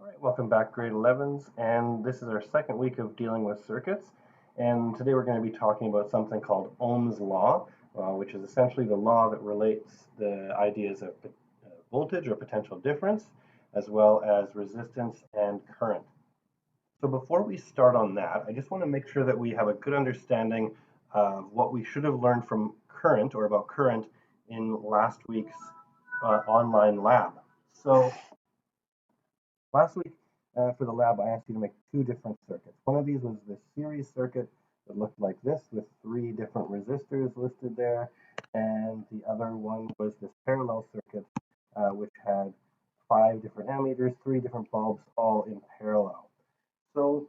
All right, welcome back, grade 11s, and this is our second week of dealing with circuits. And today we're going to be talking about something called Ohm's law, which is essentially the law that relates the ideas of voltage or potential difference, as well as resistance and current. So before we start on that, I just want to make sure that we have a good understanding of what we should have learned from current or about current in last week's online lab. So last week, for the lab, I asked you to make two different circuits. One of these was the series circuit that looked like this with three different resistors listed there, and the other one was this parallel circuit, which had five different ammeters, three different bulbs, all in parallel. So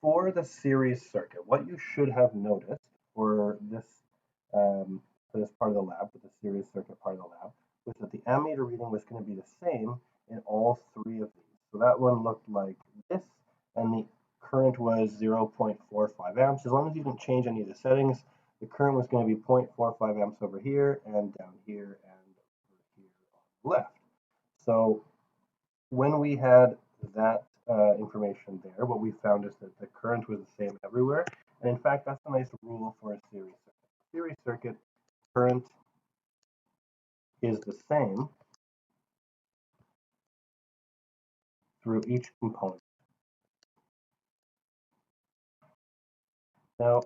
for the series circuit, what you should have noticed for this part of the lab, for the series circuit part of the lab, was that the ammeter reading was going to be the same in all three of these. So that one looked like this, and the current was 0.45 amps. As long as you didn't change any of the settings, the current was going to be 0.45 amps over here and down here and over here on the left. So when we had that information there, what we found is that the current was the same everywhere. And in fact, that's a nice rule for a series circuit. Series circuit current is the same through each component. Now,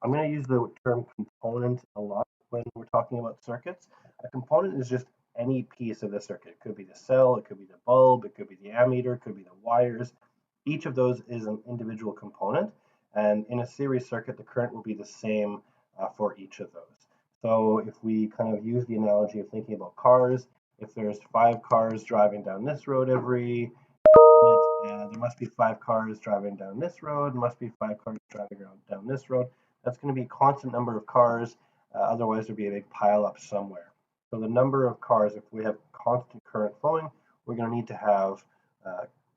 I'm going to use the term component a lot when we're talking about circuits. A component is just any piece of the circuit. It could be the cell, it could be the bulb, it could be the ammeter, it could be the wires. Each of those is an individual component, and in a series circuit, the current will be the same for each of those. So if we kind of use the analogy of thinking about cars, if there's 5 cars driving down this road every minute, there must be 5 cars driving down this road, must be 5 cars driving down this road. That's going to be a constant number of cars, otherwise there'd be a big pile up somewhere. So the number of cars, if we have constant current flowing, we're going to need to have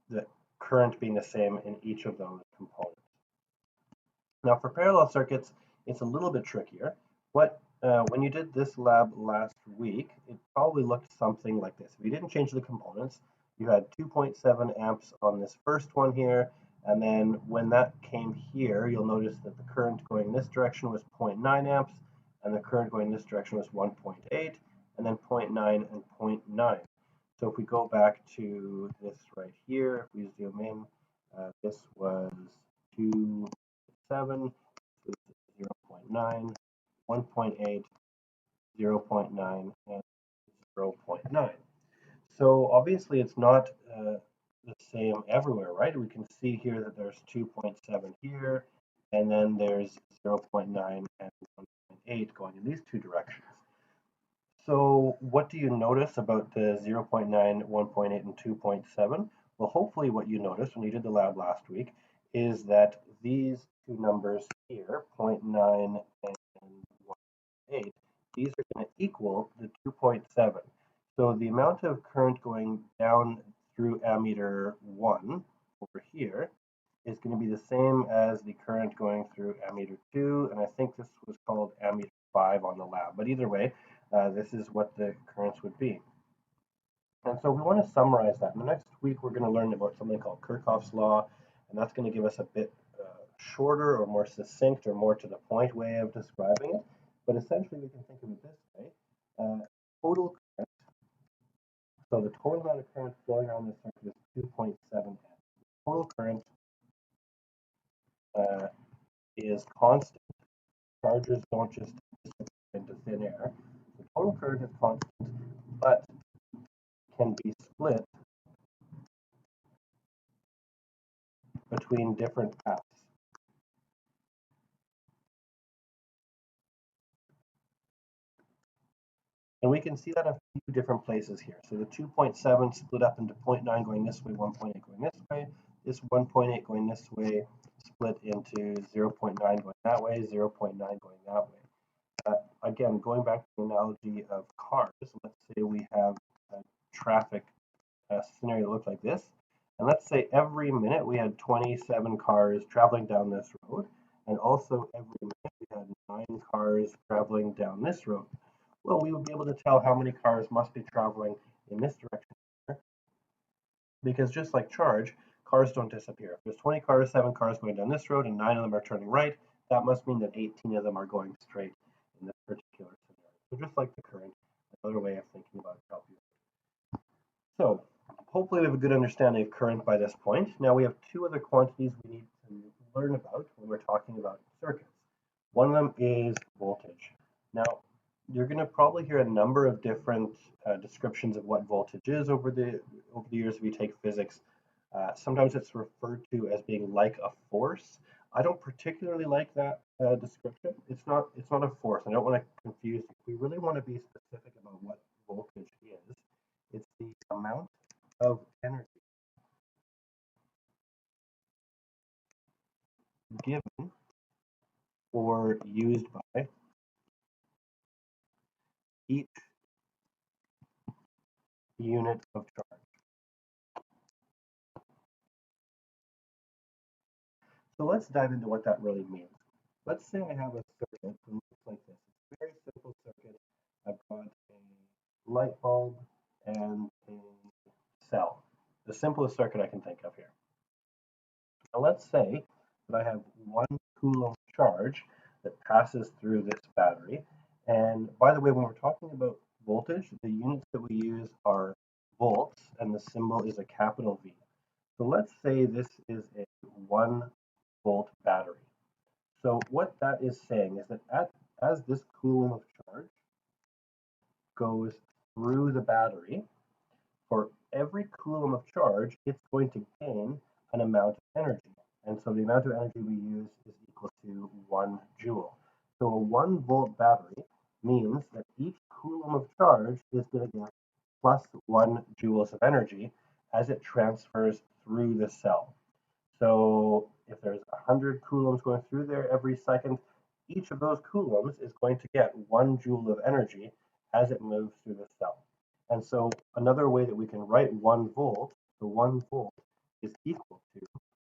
the current being the same in each of those components. Now for parallel circuits, it's a little bit trickier. When you did this lab last week, it probably looked something like this. If you didn't change the components, you had 2.7 amps on this first one here, and then when that came here, you'll notice that the current going this direction was 0.9 amps, and the current going this direction was 1.8, and then 0.9 and 0.9. So if we go back to this right here, if we zoom in, this was 2.7, 0.9, 1.8, 0.9, and 0.9. So obviously it's not the same everywhere, right? We can see here that there's 2.7 here, and then there's 0.9 and 1.8 going in these two directions. So what do you notice about the 0.9, 1.8, and 2.7? Well, hopefully what you noticed when you did the lab last week is that these two numbers here, 0.9 and 1.8, these are going to equal the 2.7. So the amount of current going down through ammeter 1 over here is going to be the same as the current going through ammeter 2, and I think this was called ammeter 5 on the lab. But either way, this is what the currents would be. And so we want to summarize that. In the next week, we're going to learn about something called Kirchhoff's law, and that's going to give us a bit shorter or more succinct or more to the point way of describing it. But essentially, we can think of it this way. Total current, so the total amount of current flowing around this circuit is 2.7 amps. Total current is constant. Charges don't just disappear into thin air. The total current is constant, but can be split between different paths. And we can see that in a few different places here. So the 2.7 split up into 0.9 going this way, 1.8 going this way, this 1.8 going this way, split into 0.9 going that way, 0.9 going that way. Again, going back to the analogy of cars, let's say we have a traffic scenario that looks like this. And let's say every minute we had 27 cars traveling down this road. And also every minute we had 9 cars traveling down this road. Well, we would be able to tell how many cars must be traveling in this direction because just like charge, cars don't disappear. If there's 20 cars, 7 cars going down this road, and 9 of them are turning right, that must mean that 18 of them are going straight in this particular scenario. So just like the current, another way of thinking about it to help you. So hopefully we have a good understanding of current by this point. Now we have two other quantities we need to learn about when we're talking about circuits. One of them is voltage. Now you're going to probably hear a number of different descriptions of what voltage is over the years if you take physics. Sometimes it's referred to as being like a force. I don't particularly like that description. It's not a force. I don't want to confuse you. We really want to be specific about what voltage is. It's the amount of energy given or used by each unit of charge. So let's dive into what that really means. Let's say I have a circuit that looks like this. It's a very simple circuit. I've got a light bulb and a cell. The simplest circuit I can think of here. Now let's say that I have 1 coulomb charge that passes through this battery. And by the way, when we're talking about voltage, the units that we use are volts, and the symbol is a capital V. So let's say this is a 1 volt battery. So what that is saying is that as this coulomb of charge goes through the battery, for every coulomb of charge, it's going to gain an amount of energy. And so the amount of energy we use is equal to 1 joule. So a 1 volt battery means that each coulomb of charge is going to get plus 1 joules of energy as it transfers through the cell. So if there's 100 coulombs going through there every second, each of those coulombs is going to get 1 joule of energy as it moves through the cell. And so another way that we can write 1 volt, the 1 volt is equal to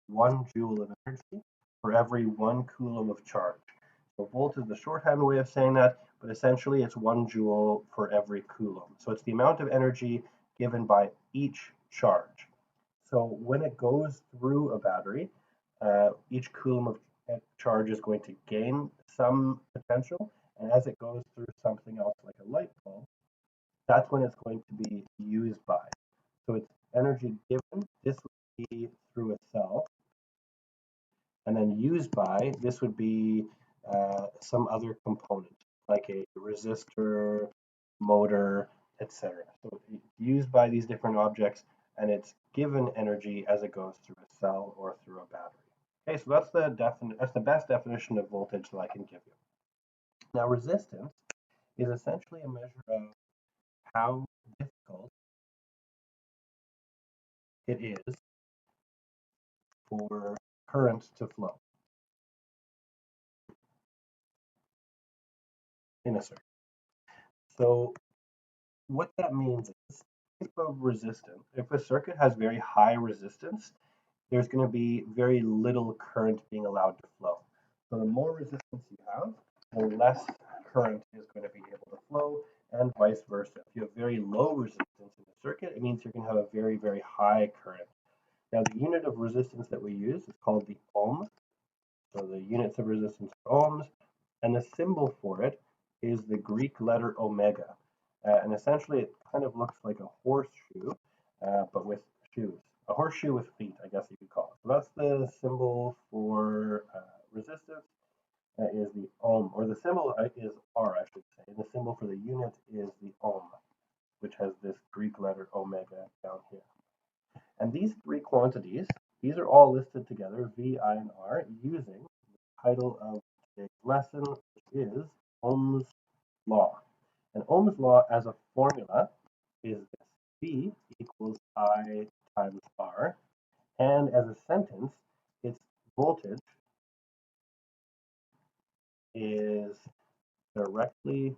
1 joule of energy for every 1 coulomb of charge. So volt is the shorthand way of saying that, but essentially it's 1 joule for every coulomb. So it's the amount of energy given by each charge. So when it goes through a battery, each coulomb of charge is going to gain some potential, and as it goes through something else like a light bulb, that's when it's going to be used by. So it's energy given, this would be through a cell, and then used by, this would be some other component, like a resistor, motor, etc. So it's used by these different objects, and it's given energy as it goes through a cell or through a battery. Okay, so that's the best definition of voltage that I can give you. Now, resistance is essentially a measure of how difficult it is for current to flow in a circuit. So what that means is, if a circuit has very high resistance, there's going to be very little current being allowed to flow. So the more resistance you have, the less current is going to be able to flow, and vice versa. If you have very low resistance in the circuit, it means you're going to have a very, very high current. Now, the unit of resistance that we use is called the ohm. So the units of resistance are ohms, and the symbol for it is the Greek letter omega. And essentially, it kind of looks like a horseshoe, but with shoes. A horseshoe with feet, I guess you could call it. So that's the symbol for resistance, is the ohm, or the symbol is R, I should say. And the symbol for the unit is the ohm, which has this Greek letter omega down here. And these three quantities, these are all listed together, V, I, and R, using the title of today's lesson, which is Ohm's Law. And Ohm's Law as a formula is this: V equals I times R. And as a sentence, its voltage is directly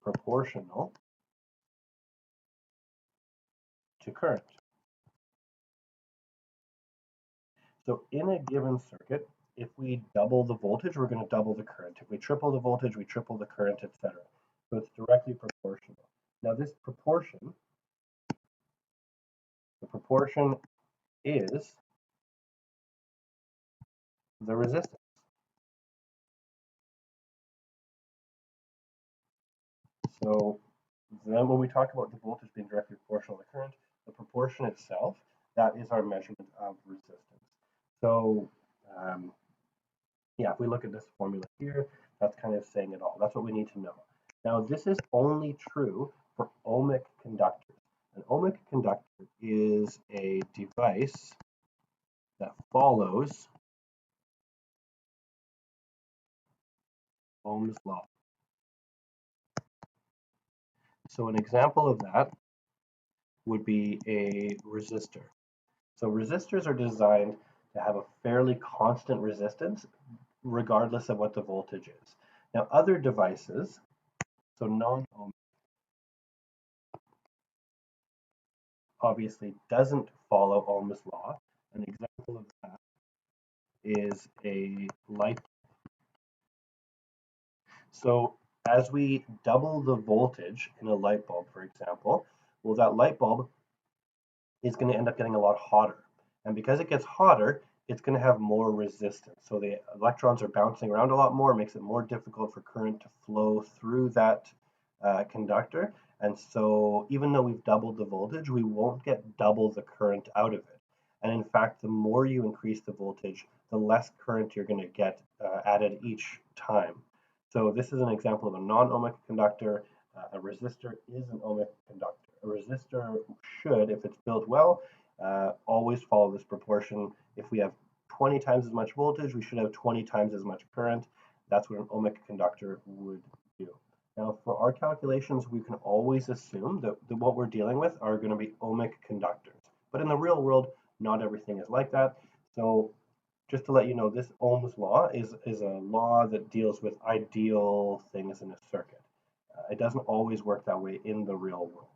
proportional to current. So in a given circuit, if we double the voltage, we're going to double the current. If we triple the voltage, we triple the current, etc. So it's directly proportional. Now this proportion, the proportion is the resistance. So then when we talk about the voltage being directly proportional to the current, the proportion itself, that is our measurement of resistance. So yeah, if we look at this formula here, that's kind of saying it all. That's what we need to know. Now, this is only true for ohmic conductors. An ohmic conductor is a device that follows Ohm's law. So an example of that would be a resistor. So resistors are designed to have a fairly constant resistance regardless of what the voltage is. Now other devices, so non-ohmic, obviously doesn't follow Ohm's law. An example of that is a light. So as we double the voltage in a light bulb, for example, well, that light bulb is going to end up getting a lot hotter. And because it gets hotter, it's going to have more resistance. So the electrons are bouncing around a lot more, makes it more difficult for current to flow through that conductor. And so even though we've doubled the voltage, we won't get double the current out of it. And in fact, the more you increase the voltage, the less current you're going to get added each time. So this is an example of a non-ohmic conductor. A resistor is an ohmic conductor. A resistor should, if it's built well, always follow this proportion. If we have 20 times as much voltage, we should have 20 times as much current. That's what an ohmic conductor would do. Now, for our calculations, we can always assume that what we're dealing with are going to be ohmic conductors. But in the real world, not everything is like that. So just to let you know, this Ohm's law is a law that deals with ideal things in a circuit. It doesn't always work that way in the real world.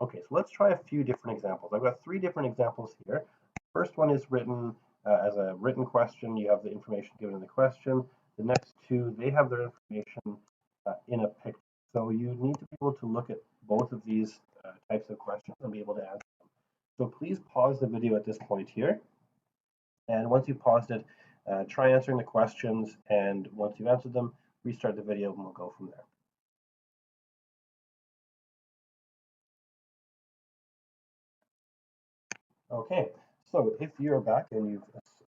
Okay, so let's try a few different examples. I've got 3 different examples here. First one is written as a written question. You have the information given in the question. The next 2, they have their information in a picture. So you need to be able to look at both of these types of questions and be able to answer them. So please pause the video at this point here. And once you've paused it, try answering the questions. And once you've answered them, restart the video and we'll go from there. Okay, so if you're back and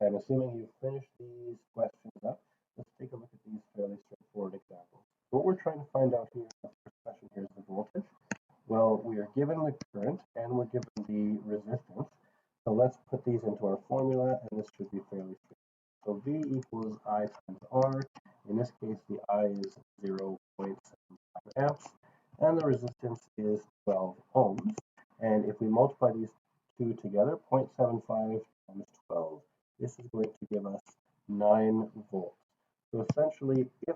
I'm assuming you've finished these questions up, let's take a look at these fairly straightforward examples. What we're trying to find out here in the first question here is the voltage. Well, we are given the current and we're given the resistance. So let's put these into our formula, and this should be fairly straightforward. So V equals I times R. In this case, the I is 0.75 amps, and the resistance is 12 ohms. And if we multiply these 2 together, 0.75 times 12, this is going to give us 9 volts. So essentially, if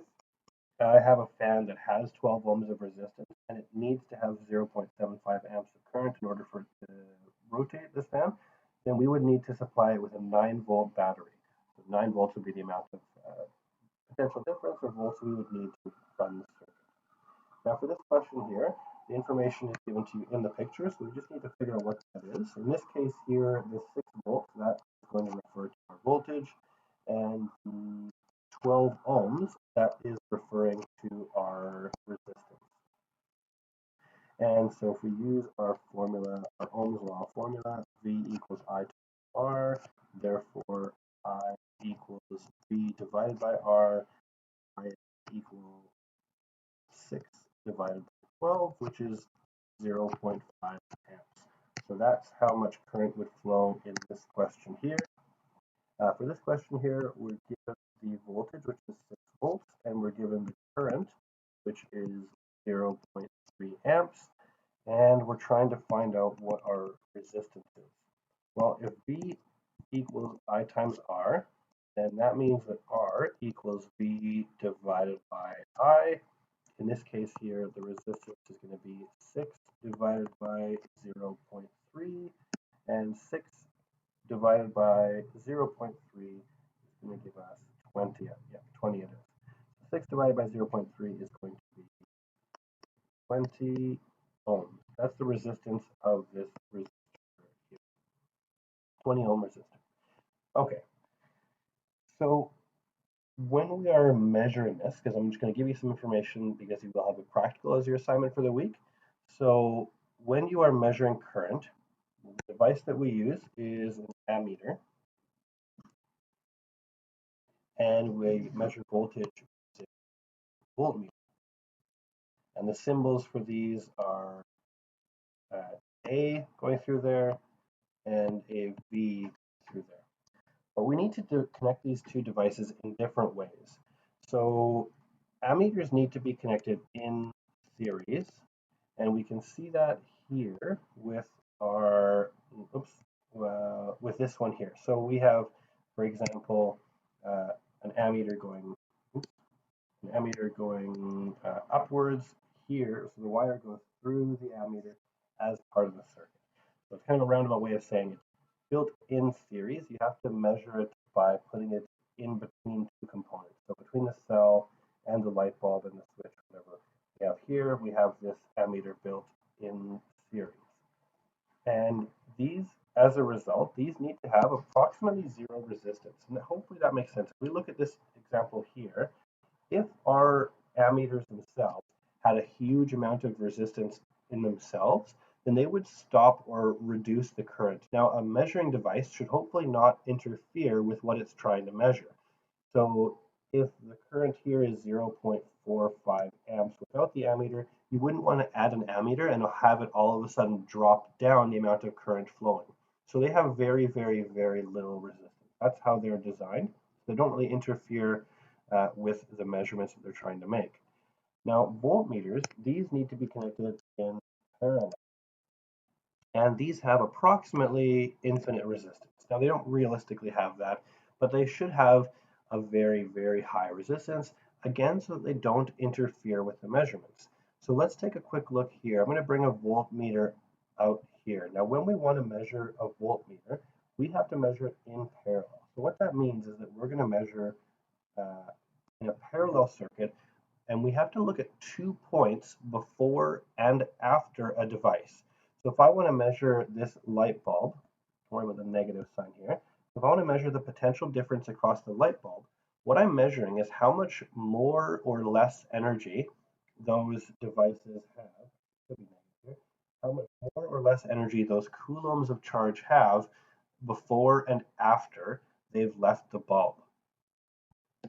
I have a fan that has 12 ohms of resistance and it needs to have 0.75 amps of current in order for it to rotate this fan, then we would need to supply it with a 9-volt battery. So 9 volts would be the amount of potential difference or volts we would need to run the circuit. Now for this question here, the information is given to you in the picture, so we just need to figure out what that is. In this case here, the 6 volts, that is going to refer to our voltage, and the 12 ohms, that is referring to our resistance. And so if we use our formula, our Ohm's law formula, V equals I times R, therefore I equals V divided by R, I equal 6 divided by 12, which is 0.5 amps. So that's how much current would flow in this question here. For this question here, we're given the voltage, which is 6 volts, and we're given the current, which is 0.3 amps, and we're trying to find out what our resistance is. Well, if V equals I times R, then that means that R equals V divided by I. In this case here, the resistance is going to be 6 divided by 0.3, and 6 divided by 0.3 is going to give us 20. Yeah, 20 it is. 6 divided by 0.3 is going to be 20 ohms. That's the resistance of this resistor here. 20 ohm resistor. Okay, so when we are measuring this, because I'm just going to give you some information because you will have a practical as your assignment for the week. So when you are measuring current, the device that we use is an ammeter, and we measure voltage with a voltmeter. And the symbols for these are A going through there and a V through there. But we need to connect these two devices in different ways. So ammeters need to be connected in series, and we can see that here with our, with this one here. So we have, for example, an ammeter going, upwards here. So the wire goes through the ammeter as part of the circuit. So it's kind of a roundabout way of saying it's built in series. You have to measure it by putting it in between two components. So between the cell and the light bulb and the switch, whatever we have here, we have this ammeter built in series. And these, as a result, these need to have approximately zero resistance. And hopefully that makes sense. If we look at this example here, if our ammeters themselves had a huge amount of resistance in themselves, then they would stop or reduce the current. Now, a measuring device should hopefully not interfere with what it's trying to measure. So if the current here is 0.45 amps without the ammeter, you wouldn't want to add an ammeter and have it all of a sudden drop down the amount of current flowing. So they have very, very, very little resistance. That's how they're designed. They don't really interfere with the measurements that they're trying to make. Now, voltmeters, these need to be connected in parallel. And these have approximately infinite resistance. Now, they don't realistically have that, but they should have a very, very high resistance, again, so that they don't interfere with the measurements. So let's take a quick look here. I'm going to bring a voltmeter out here. Now, when we want to measure a voltmeter, we have to measure it in parallel. So what that means is that we're going to measure in a parallel circuit, and we have to look at 2 points before and after a device. So if I want to measure this light bulb, worry about the negative sign here. If I want to measure the potential difference across the light bulb, what I'm measuring is how much more or less energy those devices have. Could be negative here. How much more or less energy those coulombs of charge have before and after they've left the bulb.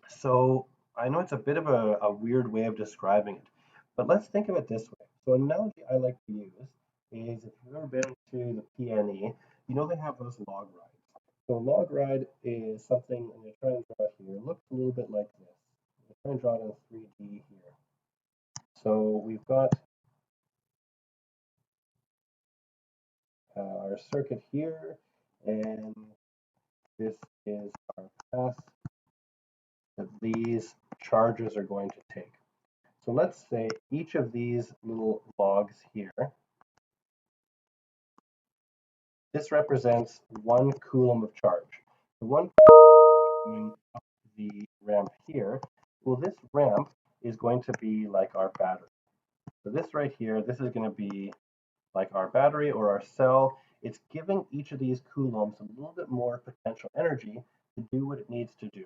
So I know it's a bit of a weird way of describing it, but let's think of it this way. So an analogy I like to use is if you've ever been to the PNE, you know they have those log rides. So a log ride is something, and I try and draw it here, it looks a little bit like this. I'm trying to draw it in 3D here. So we've got our circuit here, and this is our path that these charges are going to take. So let's say each of these little logs here, this represents 1 coulomb of charge. So 1 going up the ramp here, well, this ramp is going to be like our battery. So this right here, this is going to be like our battery or our cell. It's giving each of these coulombs a little bit more potential energy to do what it needs to do.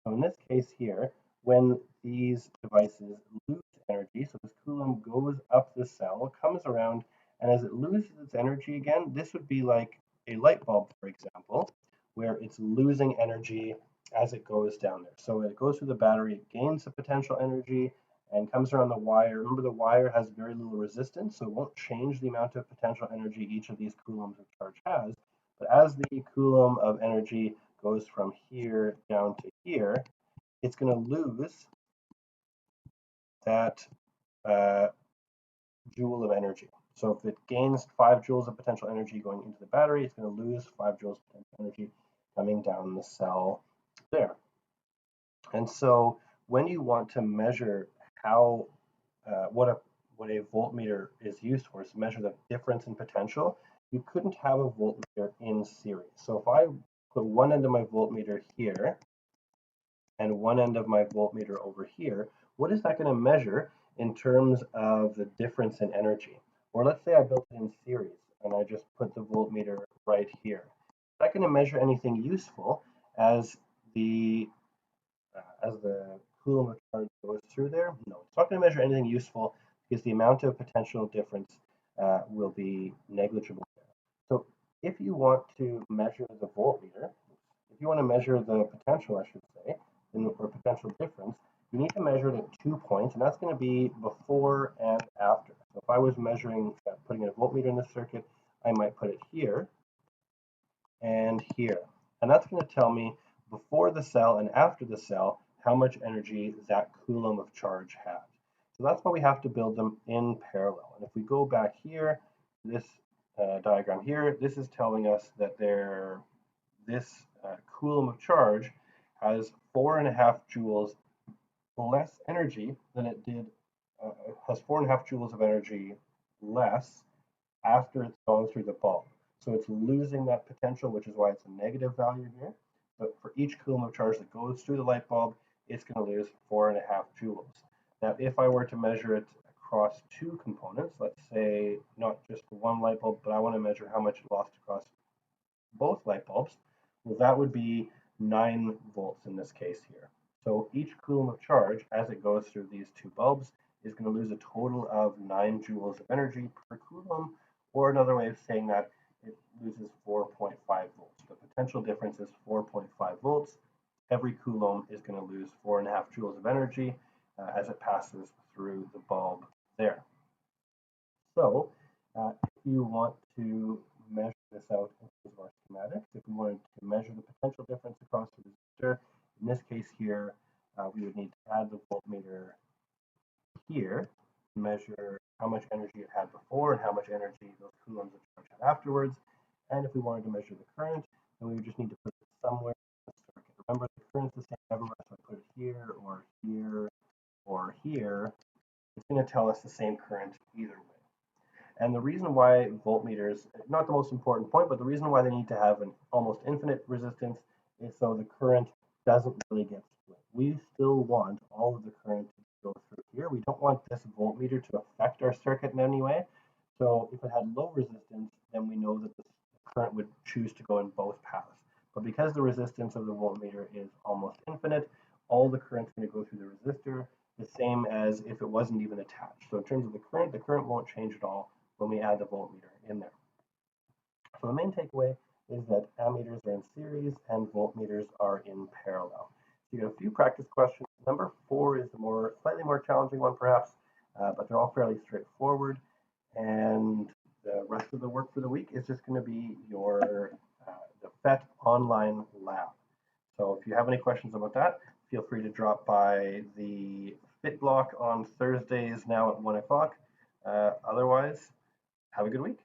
So in this case here, when these devices lose energy, so this coulomb goes up the cell, comes around, and as it loses its energy again, this would be like a light bulb, for example, where it's losing energy as it goes down there. So it goes through the battery, it gains the potential energy, and comes around the wire. Remember, the wire has very little resistance, so it won't change the amount of potential energy each of these coulombs of charge has. But as the coulomb of energy goes from here down to here, it's going to lose that joule of energy. So if it gains 5 joules of potential energy going into the battery, it's going to lose 5 joules of potential energy coming down the cell there. And so when you want to measure how what a voltmeter is used for, is to measure the difference in potential, you couldn't have a voltmeter in series. So if I put one end of my voltmeter here and one end of my voltmeter over here, what is that going to measure in terms of the difference in energy? Or let's say I built it in series and I just put the voltmeter right here. not going to measure anything useful as the coulomb of charge goes through there. No, it's not going to measure anything useful because the amount of potential difference will be negligible there. So if you want to measure the voltmeter, if you want to measure the potential, I should say, or potential difference, you need to measure it at 2 points, and that's going to be before and after. So if I was measuring, putting in a voltmeter in the circuit, I might put it here and here. And that's going to tell me before the cell and after the cell how much energy that coulomb of charge had. So that's why we have to build them in parallel. And if we go back here, this diagram here, this is telling us that this coulomb of charge has 4.5 joules less energy than it did, has 4.5 joules of energy less after it's gone through the bulb. So it's losing that potential, which is why it's a negative value here. But for each coulomb of charge that goes through the light bulb, it's going to lose 4.5 joules. Now, if I were to measure it across two components, let's say not just one light bulb, but I want to measure how much it lost across both light bulbs, well, that would be 9 volts in this case here. So each coulomb of charge, as it goes through these two bulbs, is going to lose a total of 9 joules of energy per coulomb, or another way of saying that, it loses 4.5 volts. The potential difference is 4.5 volts. Every coulomb is going to lose 4.5 joules of energy as it passes through the bulb there. So if you want to measure this out in terms of our schematics, if we wanted to measure the potential difference across the resistor, in this case here, we would need to add the voltmeter here to measure how much energy it had before and how much energy those coulombs of charge had afterwards. And if we wanted to measure the current, then we would just need to put it somewhere in the circuit. Remember, the current's the same everywhere, so I put it here or here or here. It's going to tell us the same current either way. And the reason why voltmeters, not the most important point, but the reason why they need to have an almost infinite resistance is so the current doesn't really get split. We still want all of the current to go through here. We don't want this voltmeter to affect our circuit in any way. So if it had low resistance, then we know that the current would choose to go in both paths. But because the resistance of the voltmeter is almost infinite, all the current's going to go through the resistor, the same as if it wasn't even attached. So in terms of the current won't change at all when we add the voltmeter in there. So the main takeaway is that ammeters are in series and voltmeters are in parallel. So you got a few practice questions. Number 4 is the slightly more challenging one perhaps, but they're all fairly straightforward. And the rest of the work for the week is just going to be the PhET online lab. So if you have any questions about that, feel free to drop by the Fit block on Thursdays now at 1 o'clock. Otherwise, have a good week.